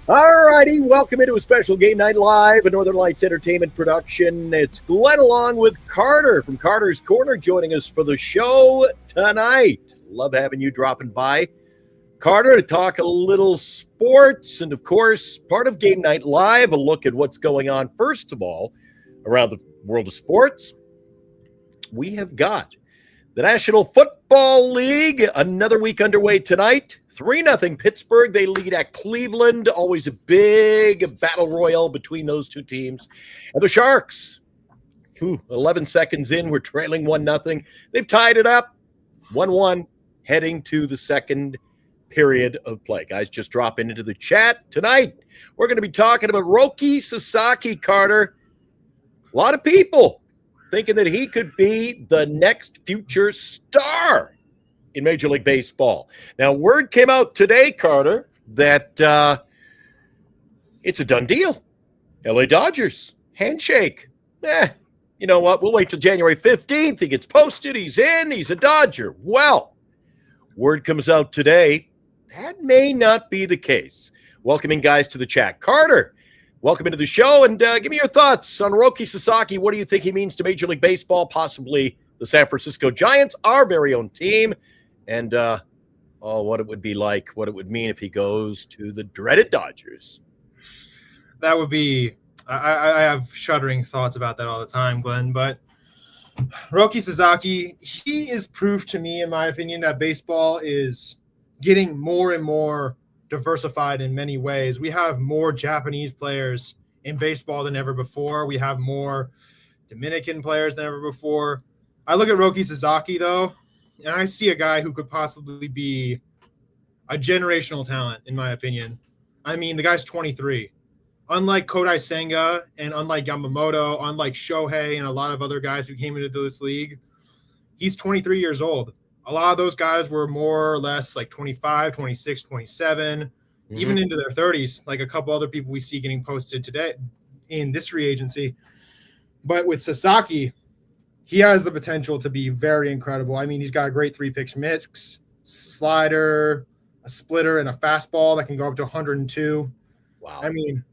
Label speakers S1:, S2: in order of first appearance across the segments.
S1: All righty, welcome into a special Game Night Live, a Northern Lights Entertainment production. It's Glenn along with Carter from Carter's Corner joining us for the show tonight. Love having you dropping by, Carter, to talk a little sports and, of course, part of Game Night Live, a look at what's going on, first of all, around the world of sports. We have got the National Football League, another week underway tonight. 3-0 Pittsburgh. They lead at Cleveland. Always a big battle royal between those two teams. And the Sharks, 11 seconds in, we're trailing 1-0. They've tied it up 1-1, heading to the second period of play. Guys, just drop into the chat. Tonight, we're going to be talking about Roki Sasaki, Carter. A lot of people thinking that he could be the next future star in Major League Baseball. Now, word came out today, Carter, that it's a done deal. LA Dodgers, handshake. You know what? We'll wait till January 15th. He gets posted. He's in. He's a Dodger. Well, word comes out today. That may not be the case. Welcoming guys to the chat. Carter, welcome into the show, and give me your thoughts on Roki Sasaki. What do you think he means to Major League Baseball, possibly the San Francisco Giants, our very own team, and what it would be like, what it would mean if he goes to the dreaded Dodgers?
S2: That would be – I have shuddering thoughts about that all the time, Glenn, but Roki Sasaki, he is proof to me, in my opinion, that baseball is getting more and more diversified in many ways. We have more Japanese players in baseball than ever before. We have more Dominican players than ever before. I look at Roki Sasaki, though, and I see a guy who could possibly be a generational talent, in my opinion. I mean, the guy's 23. Unlike Kodai Senga and unlike Yamamoto, unlike Shohei and a lot of other guys who came into this league, he's 23 years old. A lot of those guys were more or less like 25, 26, 27, even into their 30s, like a couple other people we see getting posted today in this free agency. But with Sasaki, he has the potential to be very incredible. I mean, he's got a great three-pitch mix, slider, a splitter, and a fastball that can go up to 102.
S1: Wow.
S2: I mean,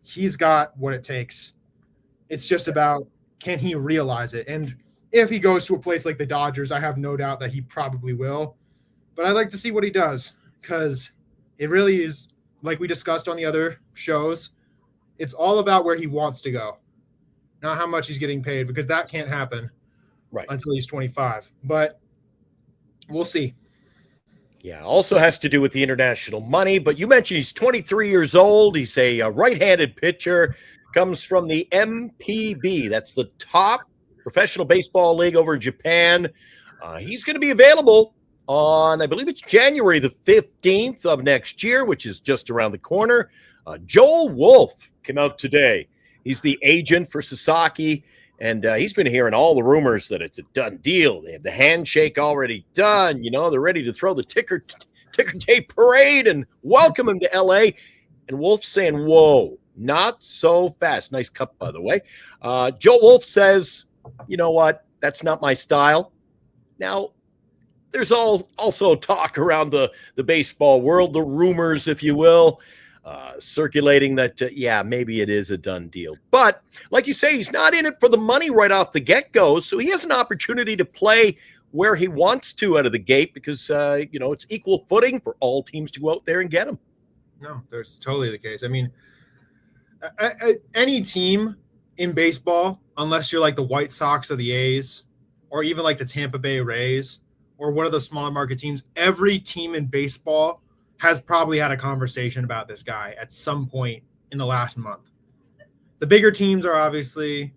S2: he's got what it takes. It's just about, can he realize it? And if he goes to a place like the Dodgers, I have no doubt that he probably will. But I'd like to see what he does, because it really is, like we discussed on the other shows, it's all about where he wants to go, not how much he's getting paid, because that can't happen until he's 25. But we'll see.
S1: Yeah, also has to do with the international money. But you mentioned he's 23 years old. He's a right-handed pitcher, comes from the MPB. That's the top professional baseball league over in Japan. He's going to be available on, I believe it's January the 15th of next year, which is just around the corner. Joel Wolfe came out today. He's the agent for Sasaki, and he's been hearing all the rumors that it's a done deal. They have the handshake already done. You know, they're ready to throw the ticker tape parade and welcome him to L.A. And Wolfe's saying, whoa, not so fast. Nice cup, by the way. Joe Wolfe says, you know what? That's not my style. Now, there's also talk around the baseball world, the rumors, if you will, circulating that, maybe it is a done deal. But like you say, he's not in it for the money right off the get-go, so he has an opportunity to play where he wants to out of the gate because, it's equal footing for all teams to go out there and get him.
S2: No, that's totally the case. I mean, any team in baseball, unless you're like the White Sox or the A's, or even like the Tampa Bay Rays, or one of the small market teams, every team in baseball has probably had a conversation about this guy at some point in the last month. The bigger teams are obviously,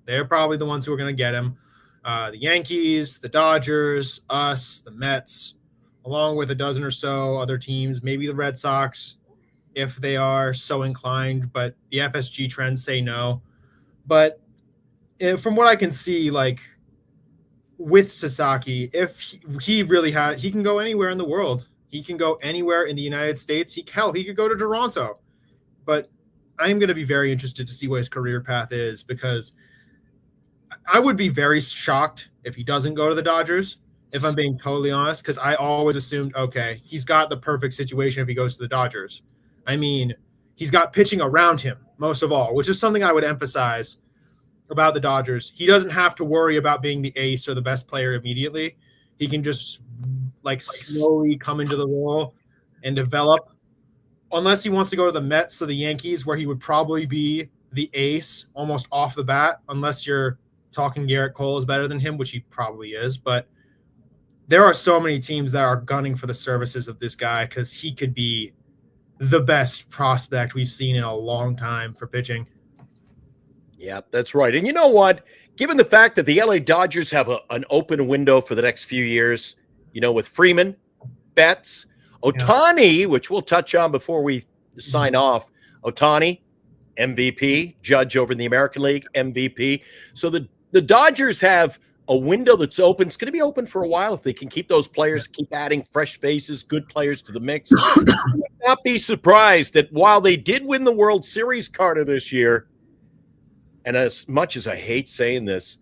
S2: they're probably the ones who are going to get him. The Yankees, the Dodgers, us, the Mets, along with a dozen or so other teams, maybe the Red Sox, if they are so inclined, but the FSG trends say no. But from what I can see, like with Sasaki, if he really he can go anywhere in the world. He can go anywhere in the United States. He could go to Toronto. But I'm going to be very interested to see what his career path is, because I would be very shocked if he doesn't go to the Dodgers, if I'm being totally honest, because I always assumed, okay, he's got the perfect situation if he goes to the Dodgers. I mean, he's got pitching around him most of all, which is something I would emphasize about the Dodgers. He doesn't have to worry about being the ace or the best player immediately. He can just like slowly come into the role and develop, unless he wants to go to the Mets or the Yankees, where he would probably be the ace almost off the bat, unless you're talking Garrett Cole is better than him, which he probably is. But there are so many teams that are gunning for the services of this guy because he could be the best prospect we've seen in a long time for pitching.
S1: Yeah, that's right. And you know what? Given the fact that the LA Dodgers have an open window for the next few years, with Freeman, Betts, Ohtani, which we'll touch on before we sign off. Ohtani, MVP, Judge over in the American League, MVP. So the Dodgers have a window that's open. It's going to be open for a while if they can keep those players, keep adding fresh faces, good players to the mix. I would not be surprised that while they did win the World Series, Carter, this year, and as much as I hate saying this,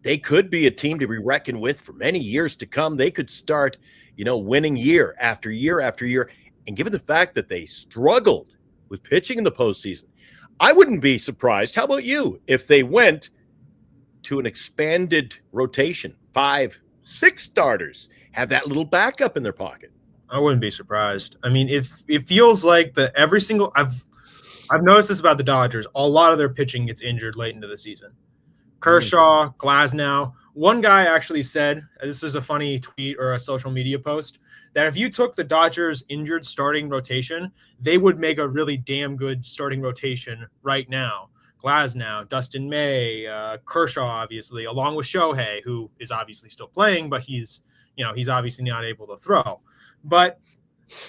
S1: they could be a team to be reckoned with for many years to come. They could start, winning year after year after year. And given the fact that they struggled with pitching in the postseason, I wouldn't be surprised. How about you if they went to an expanded rotation, 5, 6 starters, have that little backup in their pocket?
S2: I wouldn't be surprised. I mean, if it feels like that every single I've noticed this about the Dodgers. A lot of their pitching gets injured late into the season. Kershaw, Glasnow. One guy actually said, this is a funny tweet or a social media post, that if you took the Dodgers' injured starting rotation, they would make a really damn good starting rotation right now. Glasnow, Dustin May, Kershaw, obviously, along with Shohei, who is obviously still playing, but he's obviously not able to throw. But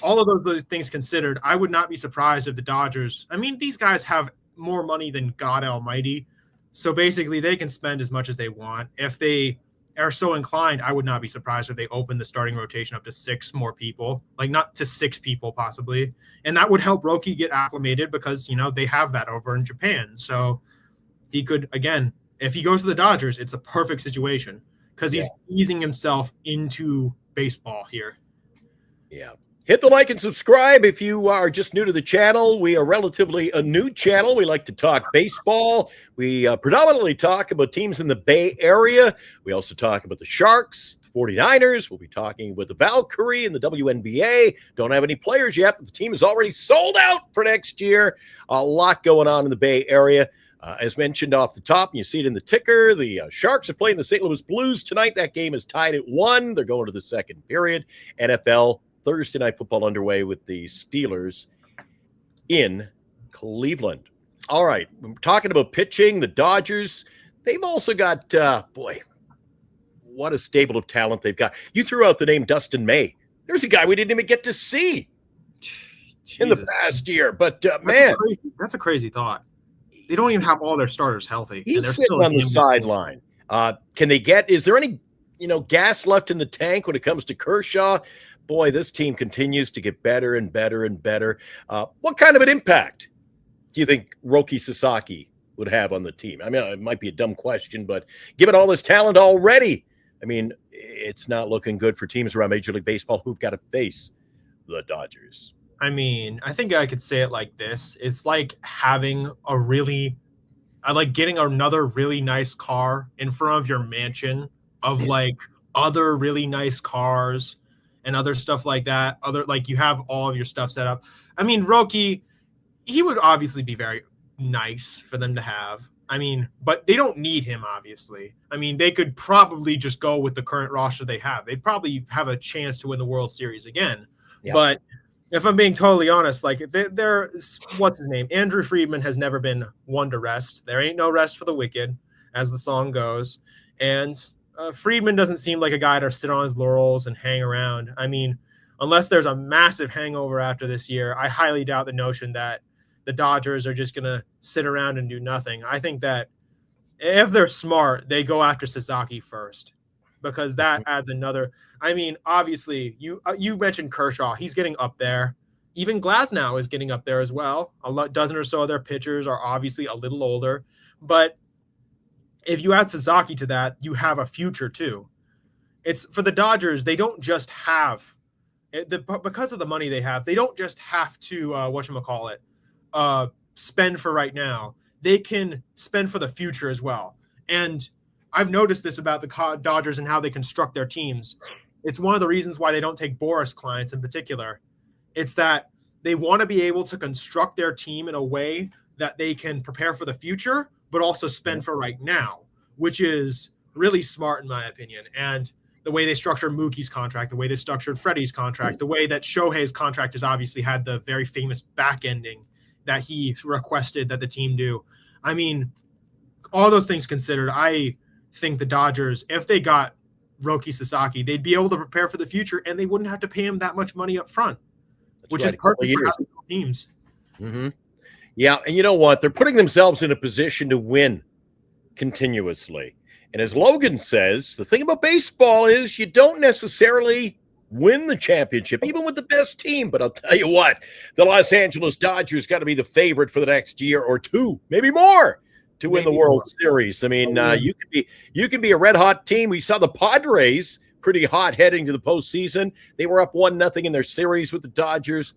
S2: all of those things considered, I would not be surprised if the Dodgers, these guys have more money than God Almighty. So basically they can spend as much as they want. If they are so inclined, I would not be surprised if they open the starting rotation up to 6 more people, like not to 6 people possibly. And that would help Roki get acclimated because, they have that over in Japan. So he could, again, if he goes to the Dodgers, it's a perfect situation because he's easing himself into baseball here.
S1: Yeah. Hit the like and subscribe if you are just new to the channel. We are relatively a new channel. We like to talk baseball. We predominantly talk about teams in the Bay Area. We also talk about the Sharks, the 49ers. We'll be talking with the Valkyrie and the WNBA. Don't have any players yet, but the team is already sold out for next year. A lot going on in the Bay Area. As mentioned off the top, and you see it in the ticker, the Sharks are playing the St. Louis Blues tonight. That game is tied at 1. They're going to the second period. NFL Thursday night football underway with the Steelers in Cleveland. All right, we're talking about pitching. The Dodgers, they've also got, what a stable of talent they've got. You threw out the name Dustin May. There's a guy we didn't even get to see in the past year. But, man.
S2: That's a crazy thought. They don't even have all their starters healthy.
S1: He's sitting on the sideline. Can they is there any, gas left in the tank when it comes to Kershaw? Boy, this team continues to get better and better and better. What kind of an impact do you think Roki Sasaki would have on the team? It might be a dumb question, but given all this talent already, it's not looking good for teams around Major League Baseball who've got to face the Dodgers.
S2: I think I could say it like this. It's like having getting another really nice car in front of your mansion of like other really nice cars and other stuff like that. You have all of your stuff set up. Roki, he would obviously be very nice for them to have. But they don't need him, obviously. They could probably just go with the current roster they have. They'd probably have a chance to win the World Series again. Yeah. But if I'm being totally honest, what's his name? Andrew Friedman has never been one to rest. There ain't no rest for the wicked, as the song goes. And Friedman doesn't seem like a guy to sit on his laurels and hang around. Unless there's a massive hangover after this year, I highly doubt the notion that the Dodgers are just going to sit around and do nothing. I think that if they're smart, they go after Sasaki first because that adds another. Obviously, you mentioned Kershaw. He's getting up there. Even Glasnow is getting up there as well. A dozen or so of their pitchers are obviously a little older. But if you add Sasaki to that, you have a future too. It's for the Dodgers. They don't just have because of the money they have, they don't just have to whatchamacallit, spend for right now. They can spend for the future as well. And I've noticed this about the Dodgers and how they construct their teams. It's one of the reasons why they don't take Boris clients in particular. It's that they want to be able to construct their team in a way that they can prepare for the future, but also spend for right now, which is really smart in my opinion. And the way they structured Mookie's contract, the way they structured Freddie's contract, the way that Shohei's contract has obviously had the very famous back ending that he requested that the team do. I mean, all those things considered, I think the Dodgers, if they got Roki Sasaki, they'd be able to prepare for the future and they wouldn't have to pay him that much money up front, which is perfect for hospital teams.
S1: Mm-hmm. Yeah, and you know what? They're putting themselves in a position to win continuously. And as Logan says, the thing about baseball is you don't necessarily win the championship, even with the best team. But I'll tell you what, the Los Angeles Dodgers got to be the favorite for the next year or two, maybe more, to win the World Series. I mean, you can be a red hot team. We saw the Padres pretty hot heading to the postseason. They were up 1-0 in their series with the Dodgers.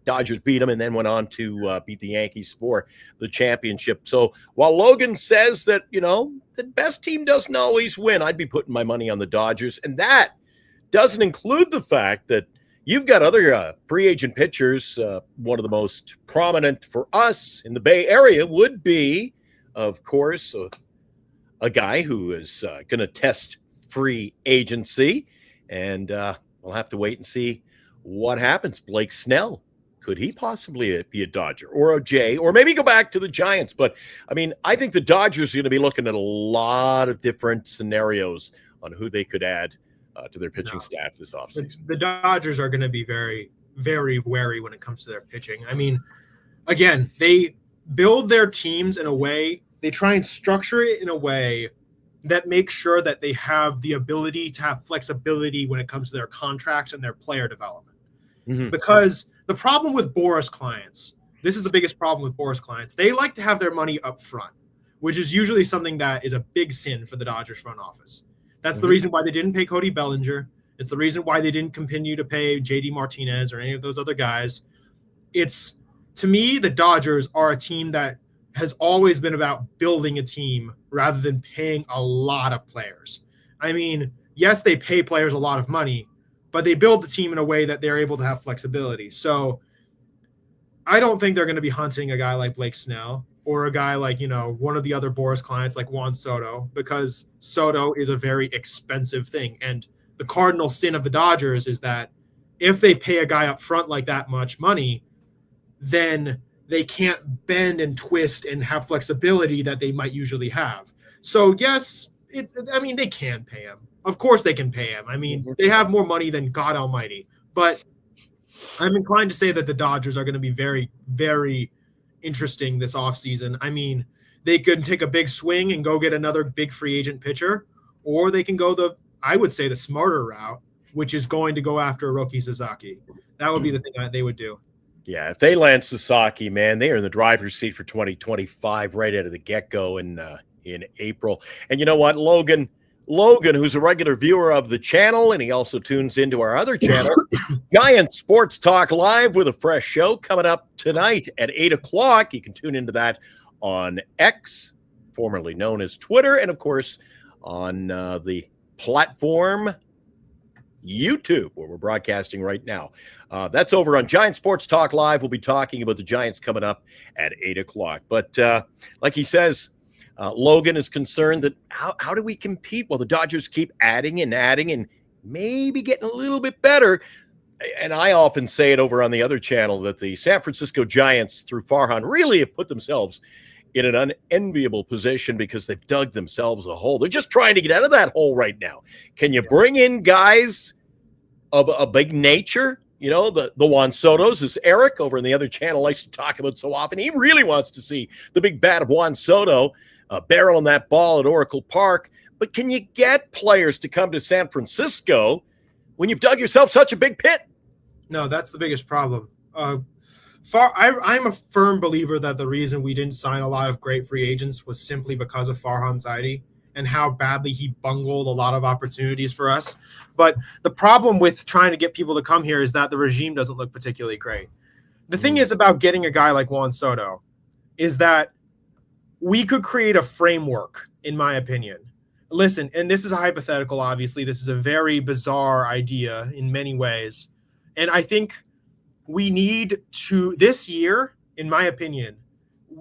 S1: Dodgers beat them and then went on to beat the Yankees for the championship. So while Logan says that, the best team doesn't always win, I'd be putting my money on the Dodgers. And that doesn't include the fact that you've got other free agent pitchers. One of the most prominent for us in the Bay Area would be, of course, a guy who is going to test free agency. And we'll have to wait and see what happens. Blake Snell. Could he possibly be a Dodger or a Jay or maybe go back to the Giants? But, I mean, I think the Dodgers are going to be looking at a lot of different scenarios on who they could add to their pitching staff this offseason.
S2: The Dodgers are going to be very, very wary when it comes to their pitching. I mean, again, they build their teams in a way, they try and structure it in a way that makes sure that they have the ability to have flexibility when it comes to their contracts and their player development. Mm-hmm. Because the problem with Boris clients, this is the biggest problem with Boris clients, they like to have their money up front, which is usually something that is a big sin for the Dodgers front office. That's the reason why they didn't pay Cody Bellinger. It's the reason why they didn't continue to pay JD Martinez or any of those other guys. It's, to me, the Dodgers are a team that has always been about building a team rather than paying a lot of players. I mean, yes, they pay players a lot of money, but they build the team in a way that they're able to have flexibility. So I don't think they're going to be hunting a guy like Blake Snell or a guy like, one of the other Boris clients like Juan Soto, because Soto is a very expensive thing. And the cardinal sin of the Dodgers is that if they pay a guy up front like that much money, then they can't bend and twist and have flexibility that they might usually have. So yes, they can pay him. Of course they can pay him. I mean, they have more money than God Almighty. But I'm inclined to say that the Dodgers are going to be very, very interesting this offseason. I mean, they could take a big swing and go get another big free agent pitcher, or they can go the smarter route, which is going to go after Roki Sasaki. That would be the thing that they would do.
S1: Yeah, if they land Sasaki, man, they are in the driver's seat for 2025 right out of the get-go in April. And you know what, Logan, who's a regular viewer of the channel, and he also tunes into our other channel, Giant Sports Talk Live, with a fresh show coming up tonight at 8 o'clock. You can tune into that on X, formerly known as Twitter, and, of course, on the platform YouTube, where we're broadcasting right now. That's over on Giant Sports Talk Live. We'll be talking about the Giants coming up at 8 o'clock. But like he says, Logan is concerned that how do we compete? Well, the Dodgers keep adding and maybe getting a little bit better. And I often say it over on the other channel that the San Francisco Giants, through Farhan, really have put themselves in an unenviable position because they've dug themselves a hole. They're just trying to get out of that hole right now. Can you bring in guys of a big nature? The Juan Sotos, as Eric over in the other channel likes to talk about so often. He really wants to see the big bat of Juan Soto barreling that ball at Oracle Park. But can you get players to come to San Francisco when you've dug yourself such a big pit?
S2: No, that's the biggest problem. I'm a firm believer that the reason we didn't sign a lot of great free agents was simply because of Farhan Zaidi. and how badly he bungled a lot of opportunities for us. But the problem with trying to get people to come here is that the regime doesn't look particularly great. The thing is about getting a guy like Juan Soto is that we could create a framework, in my opinion. Listen, and this is a hypothetical, obviously. This is a very bizarre idea in many ways. And I think we need to, this year, in my opinion,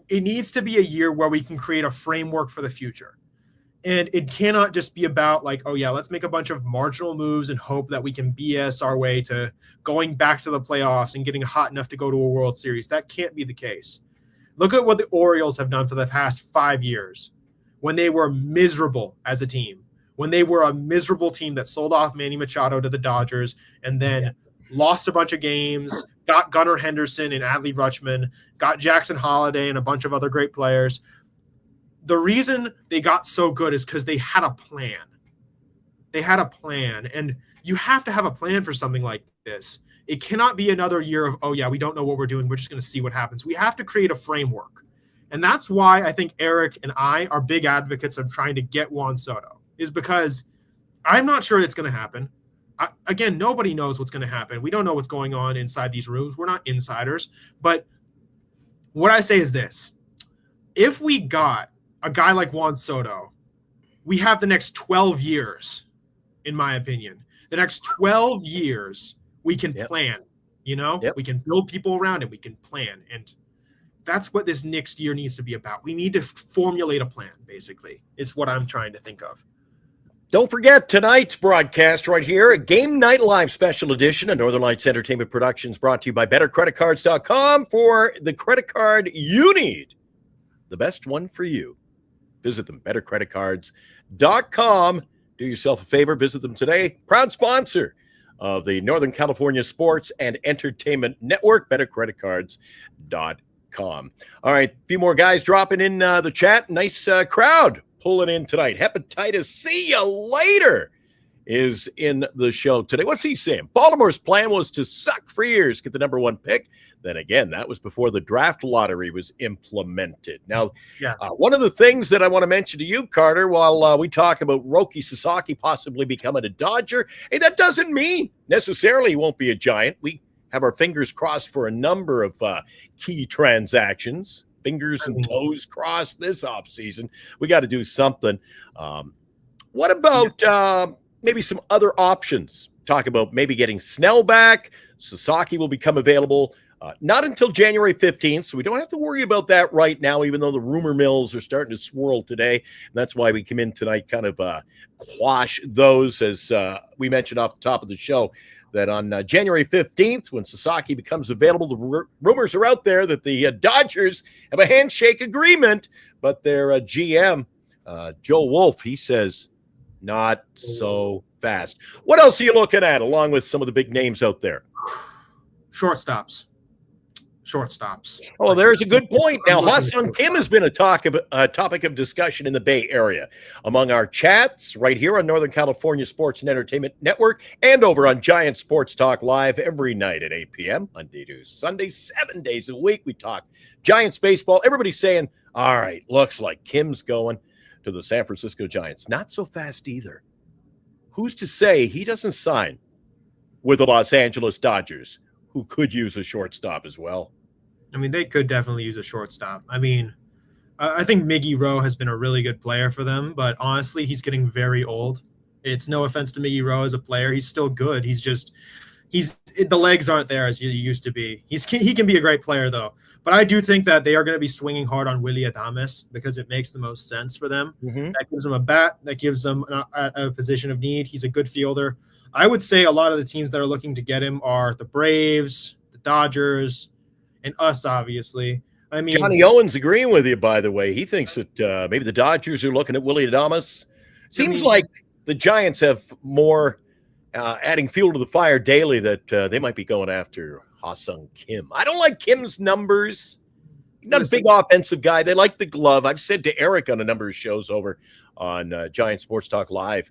S2: it needs to be a year where we can create a framework for the future. And it cannot just be about like, oh yeah, let's make a bunch of marginal moves and hope that we can BS our way to going back to the playoffs and getting hot enough to go to a World Series. That can't be the case. Look at what the Orioles have done for the past 5 years when they were miserable as a team, when they were a miserable team that sold off Manny Machado to the Dodgers and then lost a bunch of games, got Gunnar Henderson and Adley Rutschman, got Jackson Holliday and a bunch of other great players. The reason they got so good is because they had a plan. They had a plan, and you have to have a plan for something like this. It cannot be another year of, oh yeah, we don't know what we're doing. We're just going to see what happens. We have to create a framework. And that's why I think Eric and I are big advocates of trying to get Juan Soto, is because I'm not sure it's going to happen. Again, nobody knows what's going to happen. We don't know what's going on inside these rooms. We're not insiders. But what I say is this. If we got a guy like Juan Soto, we have the next 12 years, in my opinion. The next 12 years, we can plan, we can build people around it. We can plan. And that's what this next year needs to be about. We need to formulate a plan, basically, is what I'm trying to think of.
S1: Don't forget tonight's broadcast right here, a Game Night Live special edition of Northern Lights Entertainment Productions, brought to you by BetterCreditCards.com for the credit card you need. The best one for you. Visit them, BetterCreditCards.com. Do yourself a favor, visit them today. Proud sponsor of the Northern California Sports and Entertainment Network, BetterCreditCards.com. All right, a few more guys dropping in the chat. Nice crowd pulling in tonight. Hepatitis, see you later, is in the show today. What's he saying? Baltimore's plan was to suck for years, get the number one pick. Then again, that was before the draft lottery was implemented. Now, one of the things that I want to mention to you, Carter, while we talk about Roki Sasaki possibly becoming a Dodger, hey, that doesn't mean necessarily he won't be a Giant. We have our fingers crossed for a number of key transactions. Fingers and toes crossed this offseason. We got to do something. What about maybe some other options? Talk about maybe getting Snell back. Sasaki will become available not until January 15th, so we don't have to worry about that right now, even though the rumor mills are starting to swirl today. And that's why we come in tonight, kind of quash those, as we mentioned off the top of the show, that on January 15th, when Sasaki becomes available, the rumors are out there that the Dodgers have a handshake agreement, but their GM, Joe Wolf, he says, not so fast. What else are you looking at, along with some of the big names out there?
S2: Shortstops.
S1: Oh, there's a good point. Now, Ha-Seong Kim has been a topic of discussion in the Bay Area among our chats right here on Northern California Sports and Entertainment Network and over on Giant Sports Talk Live every night at 8 p.m. Monday to Sunday, 7 days a week. We talk Giants baseball. Everybody's saying, all right, looks like Kim's going to the San Francisco Giants. Not so fast either. Who's to say he doesn't sign with the Los Angeles Dodgers, who could use a shortstop as well?
S2: I mean, they could definitely use a shortstop. I mean, I think Miggy Rowe has been a really good player for them, but honestly, he's getting very old. It's no offense to Miggy Rowe as a player. He's still good. The legs aren't there as he used to be. He can be a great player, though. But I do think that they are going to be swinging hard on Willy Adames because it makes the most sense for them. Mm-hmm. That gives them a bat. That gives them a position of need. He's a good fielder. I would say a lot of the teams that are looking to get him are the Braves, the Dodgers, and us, obviously. I mean,
S1: Johnny Owen's agreeing with you, by the way. He thinks that maybe the Dodgers are looking at Willy Adames. Seems like the Giants have more adding fuel to the fire daily that they might be going after Ha-Seong Kim. I don't like Kim's numbers. He's not a big offensive guy. They like the glove. I've said to Eric on a number of shows over on Giant Sports Talk Live,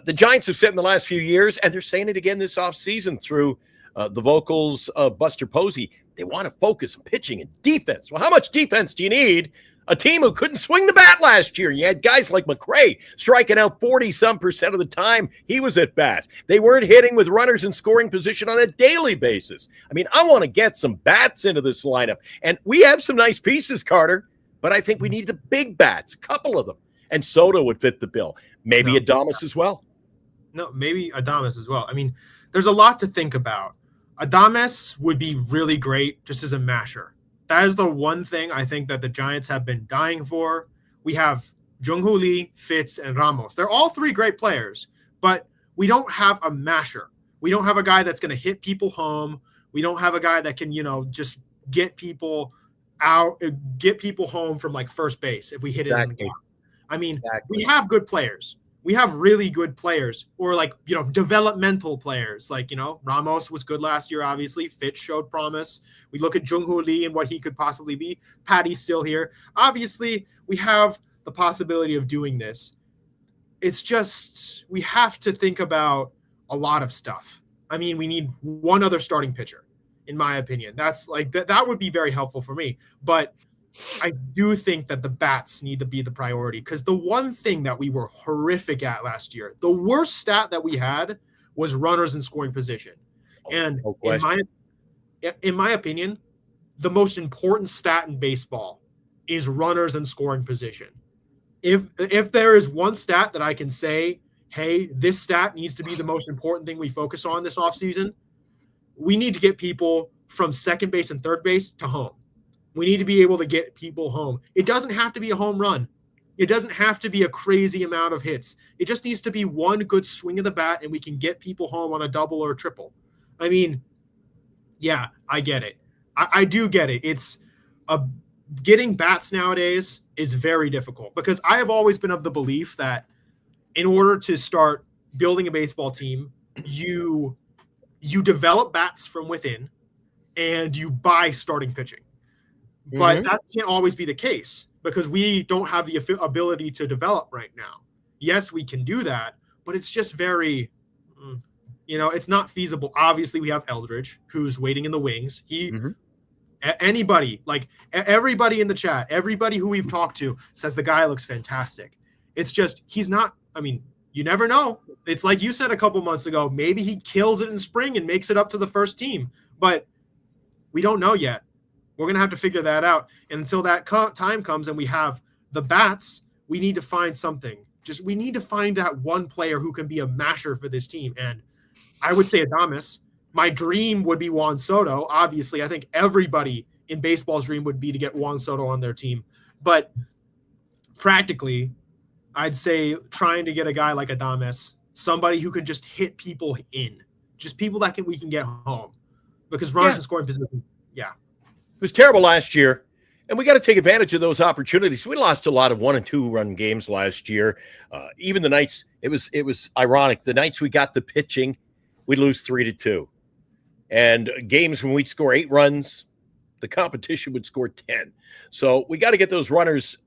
S1: the Giants have said in the last few years, and they're saying it again this offseason through the vocals of Buster Posey, they want to focus on pitching and defense. Well, how much defense do you need A team who couldn't swing the bat last year. You had guys like McRae striking out 40-some% of the time he was at bat. They weren't hitting with runners in scoring position on a daily basis. I mean, I want to get some bats into this lineup. And we have some nice pieces, Carter, but I think we need the big bats, a couple of them. And Soto would fit the bill. Maybe Adames as well.
S2: No, maybe Adames as well. I mean, there's a lot to think about. Adames would be really great just as a masher. That is the one thing I think that the Giants have been dying for. We have Jung-Hoo Lee, Fitz, and Ramos. They're all three great players, but we don't have a masher. We don't have a guy that's going to hit people home. We don't have a guy that can, just get people out, get people home from like first base if we hit it in the block. I mean, we have good players. We have really good players, or like, developmental players. Like, Ramos was good last year, obviously. Fitz showed promise. We look at Jung-Hoo Lee and what he could possibly be. Patty's still here. Obviously, we have the possibility of doing this. It's just, we have to think about a lot of stuff. I mean, we need one other starting pitcher, in my opinion. That's like, that would be very helpful for me. But I do think that the bats need to be the priority, because the one thing that we were horrific at last year, the worst stat that we had was runners in scoring position. And in my opinion, the most important stat in baseball is runners in scoring position. If there is one stat that I can say, hey, this stat needs to be the most important thing we focus on this offseason, we need to get people from second base and third base to home. We need to be able to get people home. It doesn't have to be a home run. It doesn't have to be a crazy amount of hits. It just needs to be one good swing of the bat, and we can get people home on a double or a triple. I mean, yeah, I get it. I do get it. Getting bats nowadays is very difficult, because I have always been of the belief that in order to start building a baseball team, you develop bats from within and you buy starting pitching. But that can't always be the case, because we don't have the ability to develop right now. Yes, we can do that, but it's just very, it's not feasible. Obviously, we have Eldridge, who's waiting in the wings. Anybody, like everybody in the chat, everybody who we've talked to says the guy looks fantastic. It's just, he's not, I mean, you never know. It's like you said a couple months ago, maybe he kills it in spring and makes it up to the first team, but we don't know yet. We're going to have to figure that out. And until that time comes and we have the bats, we need to find something. We need to find that one player who can be a masher for this team. And I would say Adames. My dream would be Juan Soto. Obviously, I think everybody in baseball's dream would be to get Juan Soto on their team. But practically, I'd say trying to get a guy like Adames, somebody who can just hit people in, just people that we can get home. Because runners in scoring position,
S1: It was terrible last year, and we got to take advantage of those opportunities. We lost a lot of 1- and 2-run games last year. Even the nights, it was ironic. The nights we got the pitching, we'd lose 3-2. And games when we'd score 8 runs, the competition would score 10. So we got to get those runners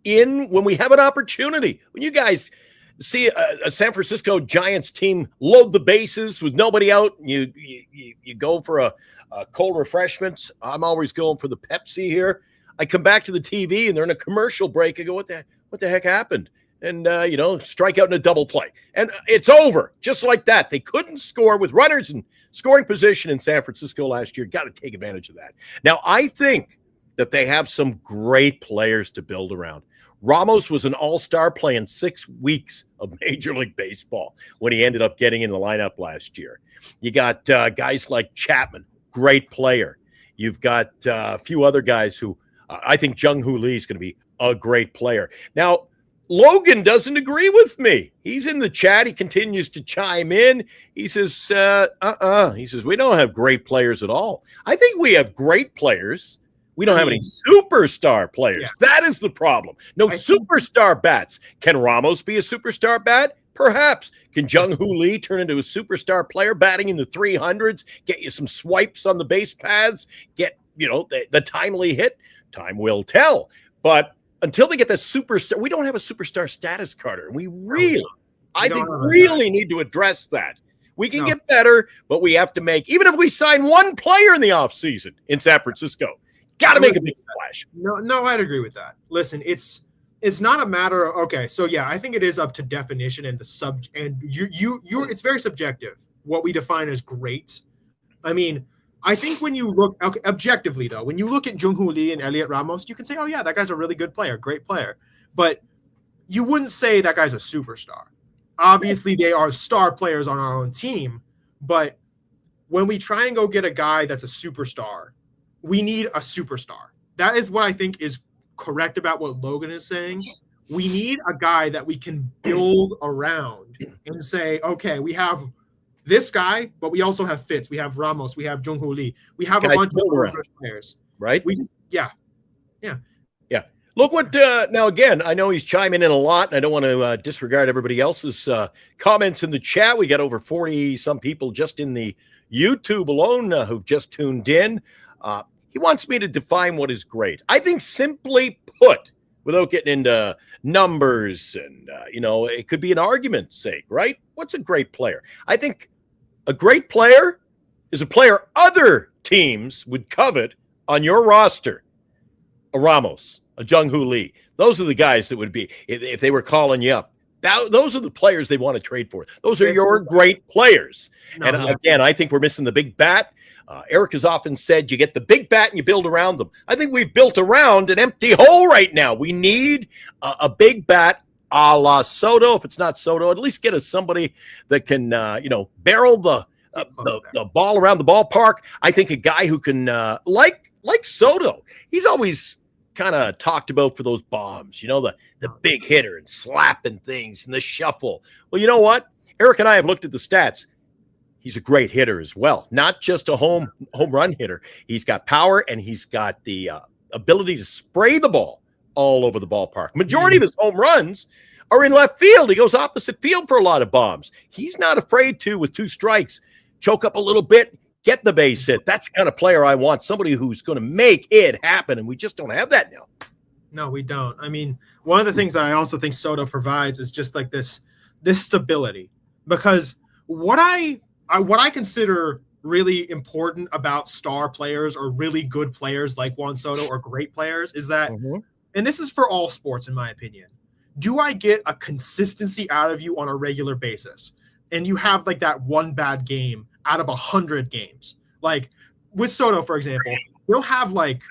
S1: in when we have an opportunity. When you guys see a San Francisco Giants team load the bases with nobody out, you go for a cold refreshments. I'm always going for the Pepsi here. I come back to the TV and they're in a commercial break. I go, what the heck happened? And, strike out in a double play. And it's over just like that. They couldn't score with runners in scoring position in San Francisco last year. Got to take advantage of that. Now, I think that they have some great players to build around. Ramos was an all-star playing 6 weeks of Major League Baseball when he ended up getting in the lineup last year. You got guys like Chapman, great player. You've got a few other guys who I think Jung-Hoo Lee is going to be a great player. Now, Logan doesn't agree with me. He's in the chat. He continues to chime in. He says, He says, we don't have great players at all. I think we have great players. We don't have any superstar players. Yeah. That is the problem. No superstar bats. Can Ramos be a superstar bat? Perhaps. Can Jung-Hoo Lee turn into a superstar player batting in the 300s, get you some swipes on the base paths, get, the timely hit? Time will tell. But until they get the superstar, we don't have a superstar status, Carter. We really, need to address that. We can get better, but we have to make, even if we sign one player in the offseason in San Francisco, Got to make a big splash.
S2: No, I'd agree with that. Listen, it's not a matter of, okay, so yeah, I think it is up to definition and it's very subjective what we define as great. I mean, I think when you look objectively though, when you look at Jung-Hoo Lee and Elliot Ramos, you can say, oh yeah, that guy's a really good player, great player. But you wouldn't say that guy's a superstar. Obviously, they are star players on our own team, but when we try and go get a guy that's a superstar, we need a superstar. That is what I think is correct about what Logan is saying. We need a guy that we can build around and say, okay, we have this guy, but we also have Fitz, we have Ramos, we have Jung-Hoo Lee, we have a bunch of players,
S1: right?
S2: Yeah.
S1: Look what now again. I know he's chiming in a lot, and I don't want to disregard everybody else's comments in the chat. We got over 40 some people just in the YouTube alone who've just tuned in. He wants me to define what is great. I think simply put, without getting into numbers and it could be an argument's sake, right? What's a great player? I think a great player is a player other teams would covet on your roster. A Ramos, a Jung-Hoo Lee. Those are the guys that would be, if they were calling you up. Those are the players they want to trade for. Those are your great players. Again, I think we're missing the big bat. Eric has often said you get the big bat and you build around them. I think we've built around an empty hole right now. We need a big bat a la Soto. If it's not Soto, at least get us somebody that can, barrel the ball around the ballpark. I think a guy who can, like Soto, he's always kind of talked about for those bombs, the big hitter and slapping things and the shuffle. Well, you know what? Eric and I have looked at the stats. He's a great hitter as well, not just a home run hitter. He's got power and he's got the ability to spray the ball all over the ballpark. Majority of his home runs are in left field. He goes opposite field for a lot of bombs. He's not afraid to, with 2 strikes, choke up a little bit, get the base hit. That's the kind of player I want, somebody who's going to make it happen, and we just don't have that now.
S2: No, we don't. I mean, one of the things that I also think Soto provides is just like this stability, because what I consider really important about star players or really good players like Juan Soto or great players is that, and this is for all sports in my opinion, do I get a consistency out of you on a regular basis? And you have like that one bad game out of 100 games. Like with Soto, for example, he'll have like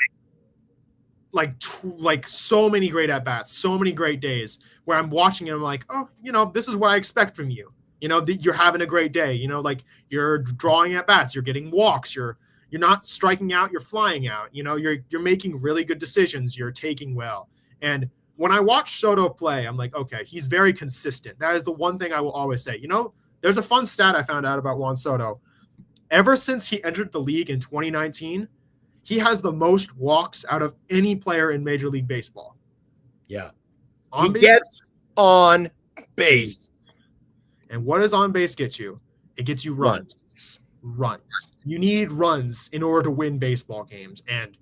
S2: so many great at-bats, so many great days where I'm watching him like, oh, this is what I expect from you. You're having a great day, like you're drawing at-bats, you're getting walks, you're not striking out, you're flying out, you're making really good decisions, you're taking well. And when I watch Soto play, I'm like, okay, he's very consistent. That is the one thing I will always say. There's a fun stat I found out about Juan Soto. Ever since he entered the league in 2019, he has the most walks out of any player in Major League Baseball.
S1: Yeah. He gets on base.
S2: And what does on base get you? It gets you runs. You need runs in order to win baseball games. And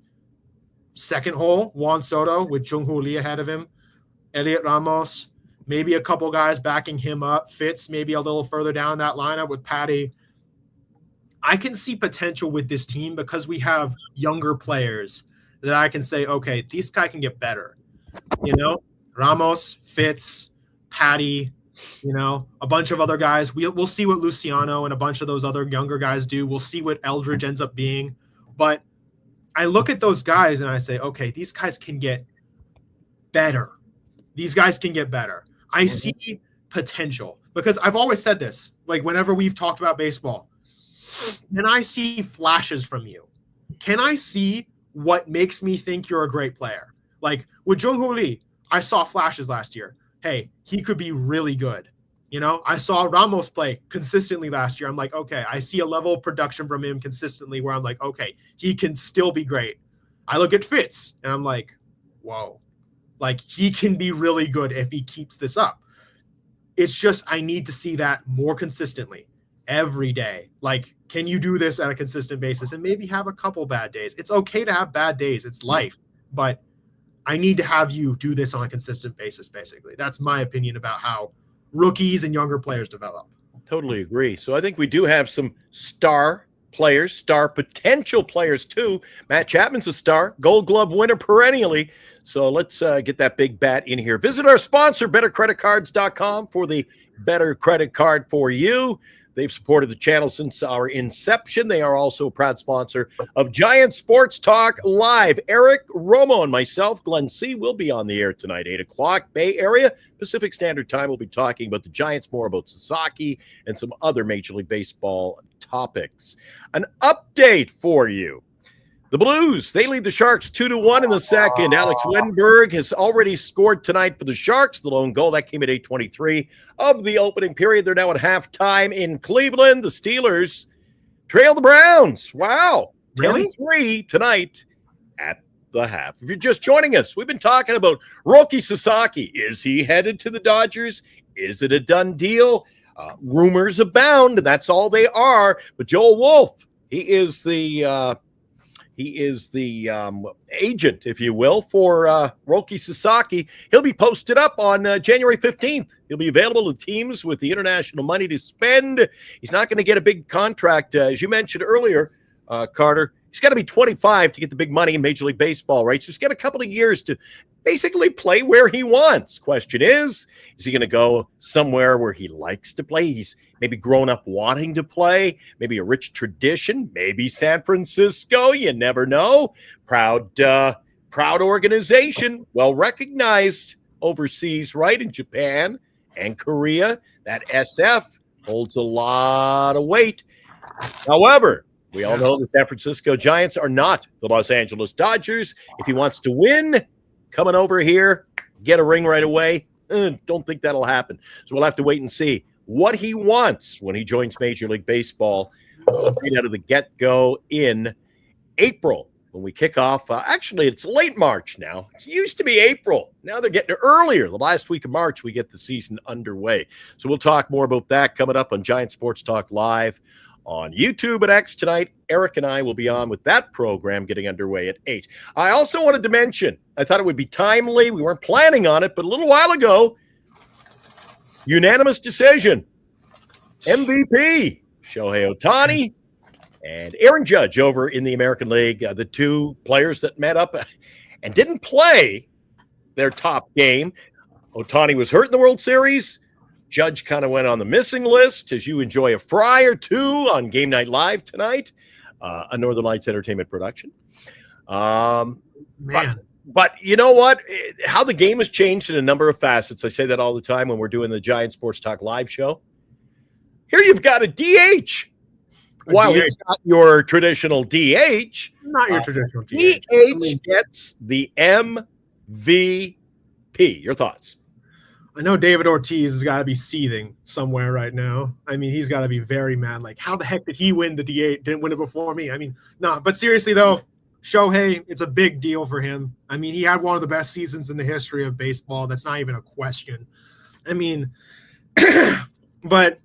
S2: second hole, Juan Soto with Jung-Hoo Lee ahead of him, Elliot Ramos, maybe a couple guys backing him up, Fitz maybe a little further down that lineup with Patty. I can see potential with this team because we have younger players that I can say, okay, these guys can get better. Ramos, Fitz, Patty, a bunch of other guys. We'll see what Luciano and a bunch of those other younger guys do. We'll see what Eldridge ends up being. But I look at those guys and I say, okay, these guys can get better. I see potential because I've always said this, like whenever we've talked about baseball, can I see flashes from you? Can I see what makes me think you're a great player? Like with Jung-Hoo Lee, I saw flashes last year. Hey, he could be really good. I saw Ramos play consistently last year. I'm like, okay, I see a level of production from him consistently where I'm like, okay, he can still be great. I look at Fitz and I'm like, whoa, like he can be really good if he keeps this up. It's just, I need to see that more consistently every day. Like, can you do this at a consistent basis and maybe have a couple bad days? It's okay to have bad days. It's life, but I need to have you do this on a consistent basis, basically. That's my opinion about how rookies and younger players develop.
S1: Totally agree. So I think we do have some star players, star potential players too. Matt Chapman's a star, Gold Glove winner perennially. So let's get that big bat in here. Visit our sponsor, bettercreditcards.com, for the better credit card for you. They've supported the channel since our inception. They are also a proud sponsor of Giant Sports Talk Live. Eric Romo and myself, Glenn C., will be on the air tonight, 8 o'clock, Bay Area, Pacific Standard Time. We'll be talking about the Giants, more about Sasaki, and some other Major League Baseball topics. An update for you. The Blues, they lead the Sharks 2-1 in the second. Alex Wenberg has already scored tonight for the Sharks. The lone goal, that came at 8:23 of the opening period. They're now at halftime in Cleveland. The Steelers trail the Browns. Wow.
S2: Really?
S1: 10-3 tonight at the half. If you're just joining us, we've been talking about Roki Sasaki. Is he headed to the Dodgers? Is it a done deal? Rumors abound, and that's all they are. But Joel Wolf, he is the agent, if you will, for Roki Sasaki. He'll be posted up on January 15th. He'll be available to teams with the international money to spend. He's not going to get a big contract. As you mentioned earlier, Carter, he's got to be 25 to get the big money in Major League Baseball, right? So he's got a couple of years to basically play where he wants. Question is he going to go somewhere where he likes to play? He's maybe grown up wanting to play, maybe a rich tradition, maybe San Francisco. You never know. Proud organization, well recognized overseas, right? In Japan and Korea. That SF holds a lot of weight. However, we all know the San Francisco Giants are not the Los Angeles Dodgers. If he wants to win, coming over here, get a ring right away, don't think that'll happen. So we'll have to wait and see what he wants when he joins Major League Baseball right out of the get-go in April when we kick off. Actually, it's late March now. It used to be April. Now they're getting it earlier. The last week of March, we get the season underway. So we'll talk more about that coming up on Giant Sports Talk Live on YouTube and X tonight. Eric and I will be on with that program getting underway at 8. I also wanted to mention, I thought it would be timely. We weren't planning on it, but a little while ago, unanimous decision. MVP, Shohei Ohtani and Aaron Judge over in the American League, the two players that met up and didn't play their top game. Ohtani was hurt in the World Series. Judge kind of went on the missing list as you enjoy a fry or two on Game Night Live tonight, a Northern Lights Entertainment production. But you know what? How the game has changed in a number of facets. I say that all the time when we're doing the Giant Sports Talk Live show. Here you've got a DH. While he's not your traditional DH.
S2: Not your traditional DH.
S1: DH gets the MVP. Your thoughts?
S2: I know David Ortiz has got to be seething somewhere right now. I mean, he's got to be very mad. Like, how the heck did he win the DH? Didn't win it before me. I mean, no. But seriously, though, Shohei, it's a big deal for him. I mean, he had one of the best seasons in the history of baseball. That's not even a question. I mean, but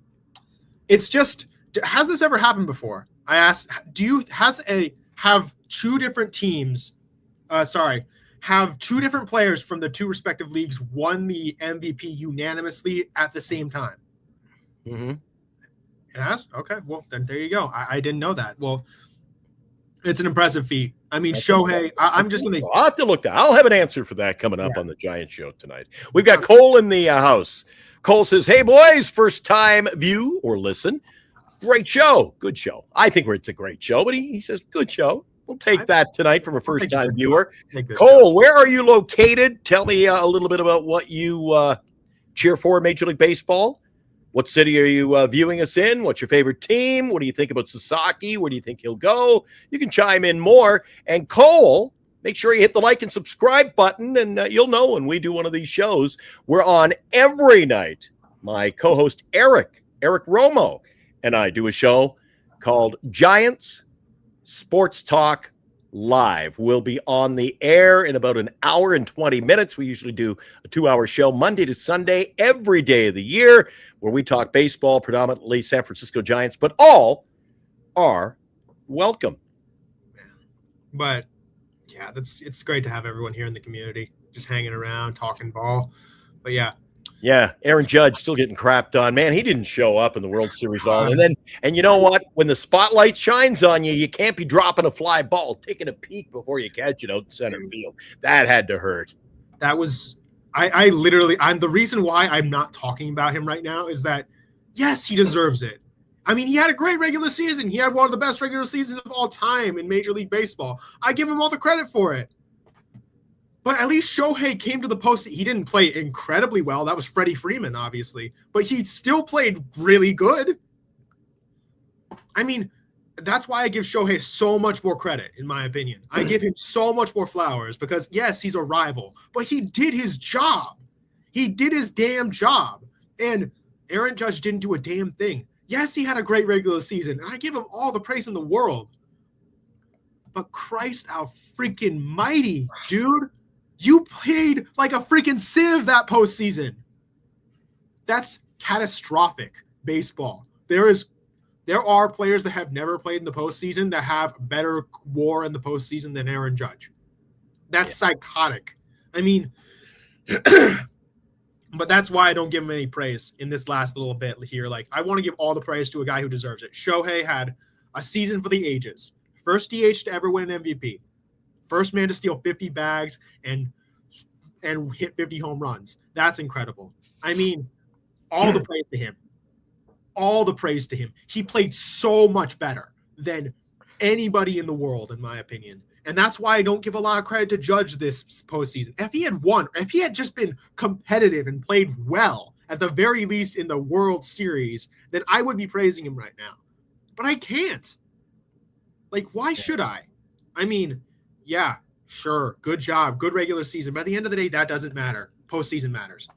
S2: it's just, has this ever happened before? I asked, have two different teams, have two different players from the two respective leagues won the MVP unanimously at the same time?
S1: Mm-hmm.
S2: It has? Okay, well, then there you go. I didn't know that. Well, it's an impressive feat. I mean, Shohei, I'm just going to...
S1: I'll have to look that. I'll have an answer for that coming up on the Giant Show tonight. We've got Cole in the house. Cole says, hey, boys, first time view or listen. Great show. Good show. I think it's a great show, but he says, good show. We'll take that tonight from a first-time viewer. Cole, where are you located? Tell me a little bit about what you cheer for in Major League Baseball. What city are you viewing us in? What's your favorite team? What do you think about Sasaki? Where do you think he'll go? You can chime in more. And Cole, make sure you hit the like and subscribe button, and you'll know when we do one of these shows. We're on every night. My co-host Eric Romo, and I do a show called Giants Sports Talk Live. We'll be on the air in about an hour and 20 minutes. We usually do a 2-hour show Monday to Sunday every day of the year where we talk baseball, predominantly San Francisco Giants, but all are welcome.
S2: But yeah, it's great to have everyone here in the community just hanging around, talking ball. But yeah,
S1: Yeah, Aaron Judge still getting crapped on. Man, he didn't show up in the World Series at all. And you know what? When the spotlight shines on you, you can't be dropping a fly ball, taking a peek before you catch it out in center field. That had to hurt.
S2: That was I literally I'm the reason why I'm not talking about him right now is that yes, he deserves it. I mean, he had a great regular season. He had one of the best regular seasons of all time in Major League Baseball. I give him all the credit for it. But at least Shohei came to the post. He didn't play incredibly well. That was Freddie Freeman, obviously. But he still played really good. I mean, that's why I give Shohei so much more credit, in my opinion. I give him so much more flowers because, yes, he's a rival. But he did his job. He did his damn job. And Aaron Judge didn't do a damn thing. Yes, he had a great regular season. And I give him all the praise in the world. But Christ our freaking mighty, dude. You played like a freaking sieve that postseason. That's catastrophic baseball. There are players that have never played in the postseason that have better WAR in the postseason than Aaron Judge. That's psychotic. I mean, but that's why I don't give him any praise in this last little bit here. Like, I want to give all the praise to a guy who deserves it. Shohei had a season for the ages. First DH to ever win an MVP. First man to steal 50 bags and hit 50 home runs. That's incredible. I mean, all the praise to him. All the praise to him. He played so much better than anybody in the world, in my opinion. And that's why I don't give a lot of credit to Judge this postseason. If he had won, if he had just been competitive and played well, at the very least in the World Series, then I would be praising him right now. But I can't. Like, why should I? I mean, yeah, sure, good job, good regular season. But at the end of the day, that doesn't matter. Postseason matters.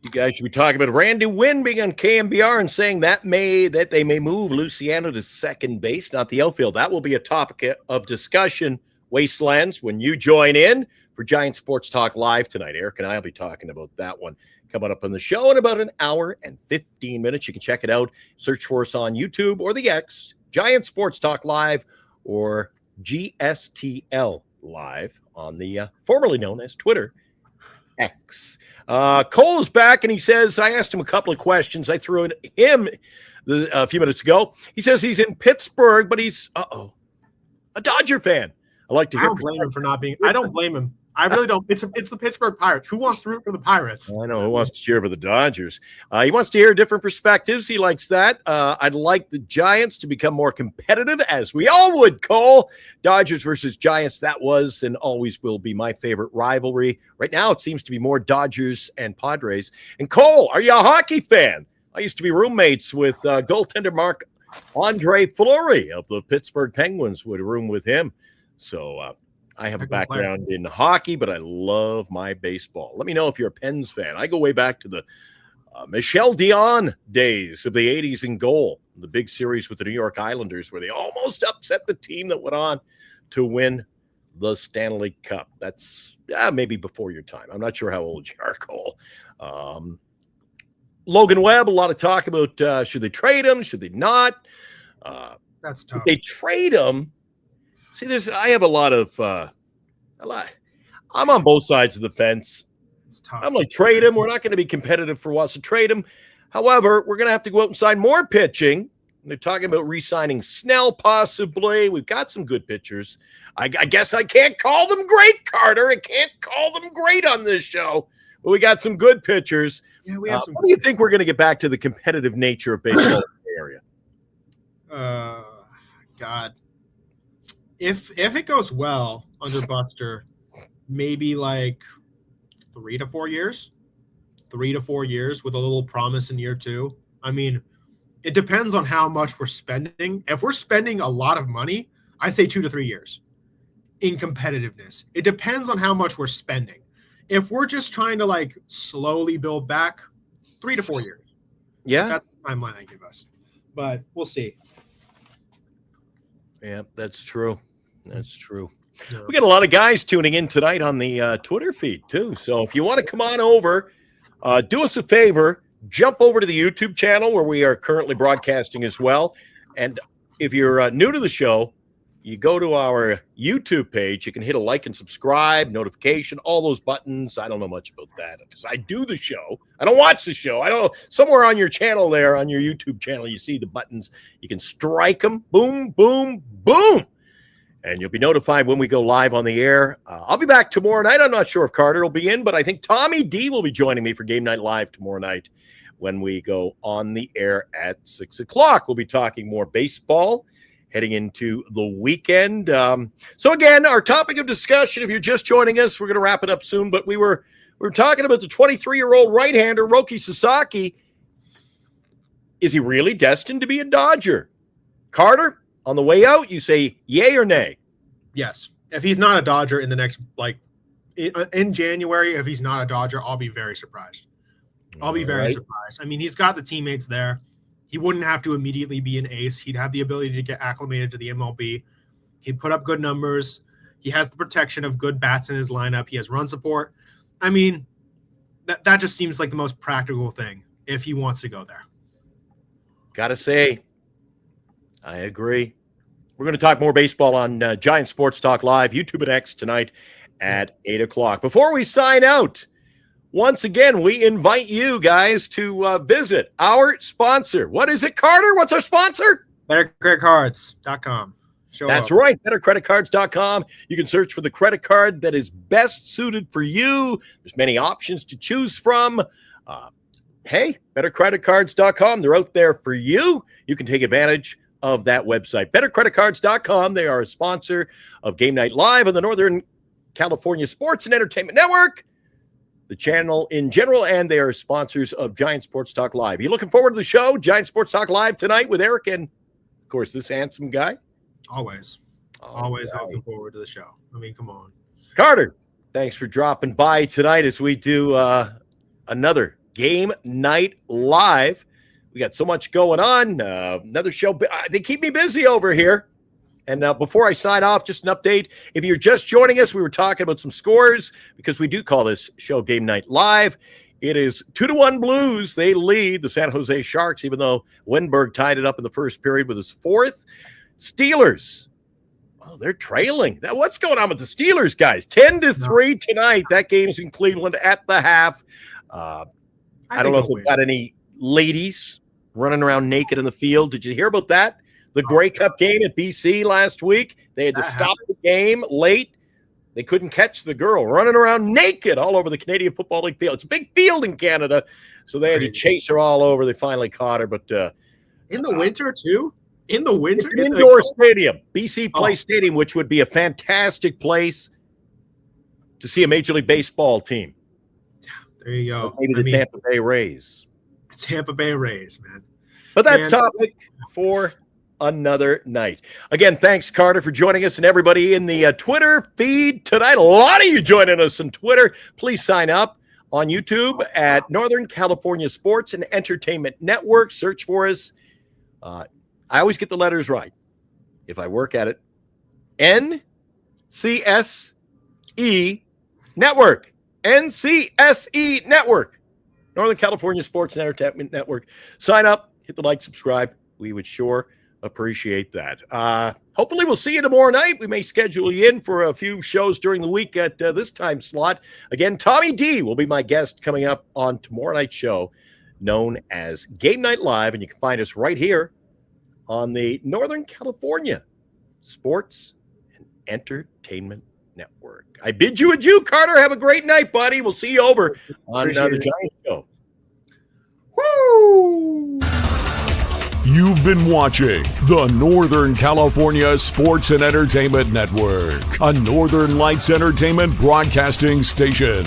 S1: You guys should be talking about Randy Wynn being on KMBR and saying that they may move Luciano to second base, not the outfield. That will be a topic of discussion, Wastelands, when you join in for Giant Sports Talk Live tonight. Eric and I will be talking about that one coming up on the show in about an hour and 15 minutes. You can check it out. Search for us on YouTube or the X, Giant Sports Talk Live, or GSTL Live on the formerly known as Twitter X. Cole is back, and he says, I asked him a couple of questions. I threw him a few minutes ago. He says he's in Pittsburgh, but he's, a Dodger fan. I like to hear.
S2: I don't blame him for not being. I don't blame him. I really don't. It's the Pittsburgh Pirates. Who wants to root for the Pirates?
S1: I know who wants to cheer for the Dodgers. He wants to hear different perspectives. He likes that. I'd like the Giants to become more competitive, as we all would, Cole. Dodgers versus Giants, that was and always will be my favorite rivalry. Right now, it seems to be more Dodgers and Padres. And Cole, are you a hockey fan? I used to be roommates with goaltender Andre Fleury of the Pittsburgh Penguins. Would room with him. So I have a background in hockey, but I love my baseball. Let me know if you're a Pens fan. I go way back to the Michel Dion days of the 80s in goal, the big series with the New York Islanders where they almost upset the team that went on to win the Stanley Cup. That's maybe before your time. I'm not sure how old you are, Cole. Logan Webb, a lot of talk about should they trade him, should they not?
S2: That's tough.
S1: If they trade him, see, I have a lot. I'm on both sides of the fence.
S2: It's tough.
S1: I'm like, trade him. We're not going to be competitive for a while, so trade him. However, we're going to have to go out and sign more pitching. They're talking about re-signing Snell, possibly. We've got some good pitchers. I guess I can't call them great, Carter. I can't call them great on this show, but we got some good pitchers.
S2: Yeah, we have some.
S1: What do you think we're going to get back to the competitive nature of baseball in the area?
S2: God. If it goes well under Buster, maybe like 3 to 4 years. 3 to 4 years with a little promise in year 2. I mean, it depends on how much we're spending. If we're spending a lot of money, I'd say 2 to 3 years in competitiveness. It depends on how much we're spending. If we're just trying to like slowly build back, 3 to 4 years.
S1: Yeah.
S2: That's the timeline I give us. But we'll see.
S1: Yeah, that's true. That's true.
S2: Yeah.
S1: We got a lot of guys tuning in tonight on the Twitter feed, too. So if you want to come on over, do us a favor, jump over to the YouTube channel where we are currently broadcasting as well. And if you're new to the show, you go to our YouTube page, you can hit a like and subscribe, notification, all those buttons. I don't know much about that because I do the show. I don't watch the show. I don't. Somewhere on your channel there, on your YouTube channel, you see the buttons. You can strike them. Boom, boom, boom. And you'll be notified when we go live on the air. I'll be back tomorrow night. I'm not sure if Carter will be in, but I think Tommy D will be joining me for Game Night Live tomorrow night when we go on the air at 6 o'clock. We'll be talking more baseball heading into the weekend. So again, our topic of discussion, if you're just joining us, we're going to wrap it up soon, but we were talking about the 23-year-old right-hander, Roki Sasaki. Is he really destined to be a Dodger? Carter, on the way out, you say yay or nay?
S2: Yes. If he's not a Dodger in the next, in January, if he's not a Dodger, I'll be very surprised. I'll be very surprised. I mean, he's got the teammates there. He wouldn't have to immediately be an ace. He'd have the ability to get acclimated to the MLB. He'd put up good numbers. He has the protection of good bats in his lineup. He has run support. I mean, that just seems like the most practical thing if he wants to go there.
S1: Gotta say, I agree. We're going to talk more baseball on Giant Sports Talk Live, YouTube and X tonight at 8 o'clock. Before we sign out, once again, we invite you guys to visit our sponsor. What is it, Carter? What's our sponsor?
S2: BetterCreditCards.com.
S1: That's right, BetterCreditCards.com. You can search for the credit card that is best suited for you. There's many options to choose from. Hey, BetterCreditCards.com. They're out there for you. You can take advantage of that website. BetterCreditCards.com. They are a sponsor of Game Night Live on the Northern California Sports and Entertainment Network, the channel in general, and they are sponsors of Giant Sports Talk Live. You looking forward to the show, Giant Sports Talk Live tonight with Eric and, of course, this handsome guy?
S2: Always looking forward to the show. I mean, come on.
S1: Carter, thanks for dropping by tonight as we do another Game Night Live. We got so much going on. Another show. They keep me busy over here. And before I sign off, just an update. If you're just joining us, we were talking about some scores because we do call this show Game Night Live. It is 2-1 Blues. They lead the San Jose Sharks, even though Wenberg tied it up in the first period with his fourth. Steelers, they're trailing. Now, what's going on with the Steelers, guys? 10-3 tonight. That game's in Cleveland at the half. I don't know if they've got any ladies running around naked in the field. Did you hear about that? The Grey Cup game at BC last week, they had to stop the game late. They couldn't catch the girl running around naked all over the Canadian Football League field. It's a big field in Canada, so they had to chase her all over. They finally caught her, but
S2: in the winter too. In the winter,
S1: it's an indoor stadium, BC Place Stadium, which would be a fantastic place to see a Major League Baseball team.
S2: There you go.
S1: Maybe the Tampa Bay Rays.
S2: The Tampa Bay Rays, man.
S1: But that's topic for another night. Again, thanks, Carter, for joining us and everybody in the Twitter feed tonight. A lot of you joining us on Twitter. Please sign up on YouTube at Northern California Sports and Entertainment Network. Search for us. I always get the letters right if I work at it. NCSE Network. NCSE Network. Northern California Sports and Entertainment Network. Sign up. Hit the like, subscribe. We would sure appreciate that. Hopefully we'll see you tomorrow night. We may schedule you in for a few shows during the week at this time slot. Again, Tommy D will be my guest coming up on tomorrow night's show known as Game Night Live, and you can find us right here on the Northern California Sports and Entertainment Network. I bid you adieu, Carter. Have a great night, buddy. We'll see you over on the Giant Show.
S2: Woo!
S3: You've been watching the Northern California Sports and Entertainment Network, a Northern Lights Entertainment broadcasting station.